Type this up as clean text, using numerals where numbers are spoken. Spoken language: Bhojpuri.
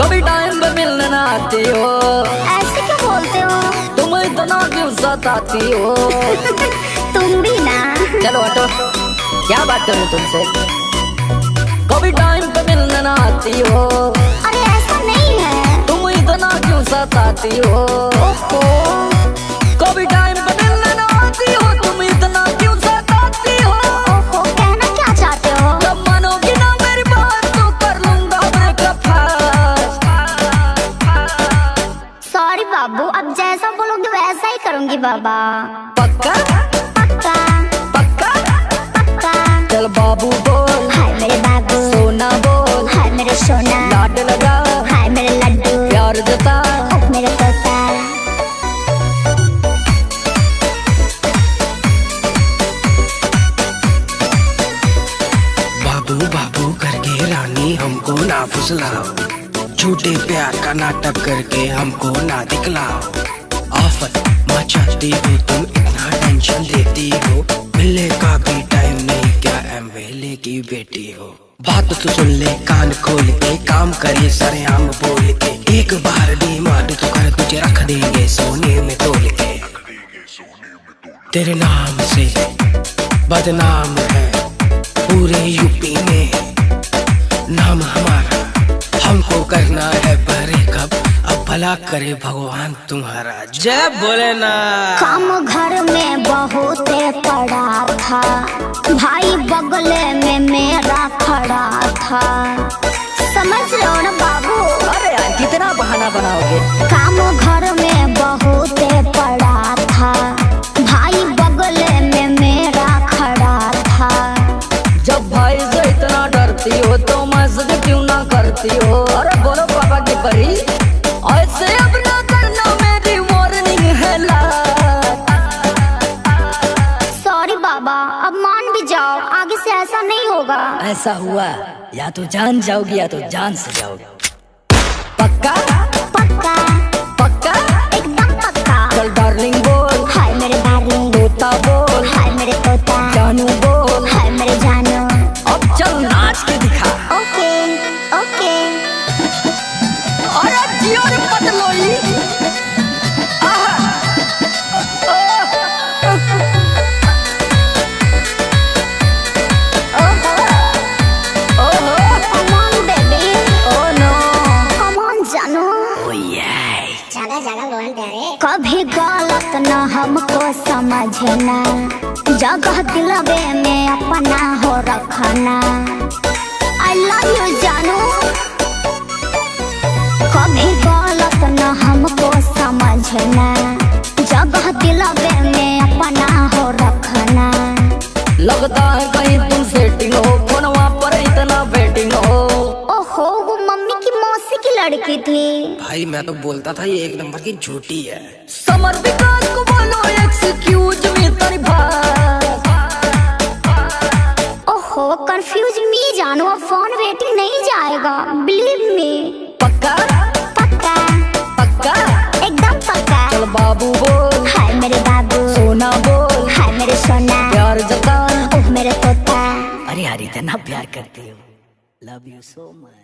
कभी टाइम पे मिलने ना आती हो। ऐसे क्यों बोलते हो? तुम इतना क्यों सताती हो? तुम भी ना। चलो हटो, क्या बात करूं तुमसे। कभी टाइम पे मिलने ना आती हो। अरे ऐसा नहीं है। तुम इतना क्यों सताती हो? ओहो। कभी टाइम पे मिलने ना आती हो, तुम इतना क्यों सताती हो? ओहो, कहना क्या चाहते हो? जब मानोगी ना मेरी बात तो कर लूंगा ब्रेकअप फास्ट। सॉरी बाबू, अब जैसा बोलोगे वैसा ही करूंगी बाबा। पक्का पक्का पक्का पक्का। चल बाबू बोल, हाय मेरे बाबू। सोना बोल, हाय मेरे सोना। लाड लगा, हाय मेरे लड्डू। प्यार जता, ओह मेरे तोता। बाबू बाबू करके रानी हमको ना फुसलाओ, झूठे प्यार का नाटक करके हमको ना दिखलाओ। आफत मचाती हो तुम, इतना टेंशन देती हो, मिलने का भी टाइम नहीं, क्या एमएलए की बेटी हो। बात तो सुन ले कान खोल के, काम करे सरेआम बोल के, एक बार डिमांड तो कर, तुझे रख देंगे सोने में तोल के। तेरे नाम से बदनाम है पूरे यूपी में नाम हमारा, हमको करना है ब्रेकअप, अब भला करे भगवान तुम्हारा। जय भोलेनाथ। काम घर में बहुत पड़ा था, भाई बगल में मेरा खड़ा था। समझ रहे हो ना बाबू? अरे यार कितना बहाना बनाओगे। काम घर में बहुत पड़ा था, भाई बगल में मेरा खड़ा था। जब भाई से इतना डरती हो तो मस्द क्यों ना करती हो? अरे बोलो पापा की परी, ऐसे अब ना करना, मेरी वार्निंग है लास्ट। सॉरी बाबा, अब मान भी जाओ, आगे से ऐसा नहीं होगा। ऐसा हुआ या तो जान जाओगी या तो जान से जाओगी। पक्का पक्का पक्का एकदम पक्का। चल डार्लिंग बोल, हाय मेरे डार्लिंग। तोता बोल, हाय मेरे तोता। जानू बोल, हाय मेरे जानू। अब चल नाच के दिखा। ओके ओके। अरे जियो रे पतलोई। आहा। ओहो। Come on baby। Oh no। Come on जानू। Oh yeah। ज्यादा ज्यादा बोल प्यारे। कभी गलत न हमको समझना, जगह दिलवे में अपना हो रखना। I love you जानू। कभी गलत न हमको समझना, जगह दिलवे में अपना हो रखना। लगता है कहीं तुम सेटिंग हो, फोनवा पर इतना वेटिंग हो। ओहो, वो मम्मी की मौसी की लड़की थी। भाई मैं तो बोलता था ये एक नंबर की झूठी है। समर विकास को बोलो एक्सक्यूज मी तेरी बात। ओहो, कंफ्यूज मी जानू, अब फोन वेटिंग नहीं जाएगा, बिलीव मी। पक्का पक्का पक्का एकदम पक्का। चल बाबू बोल, हाय मेरे बाबू। सोना बोल, हाय मेरे सोना। प्यार जता। ओह मेरे तोता। अरे यार इतना प्यार करती हो, लव यू सो मच।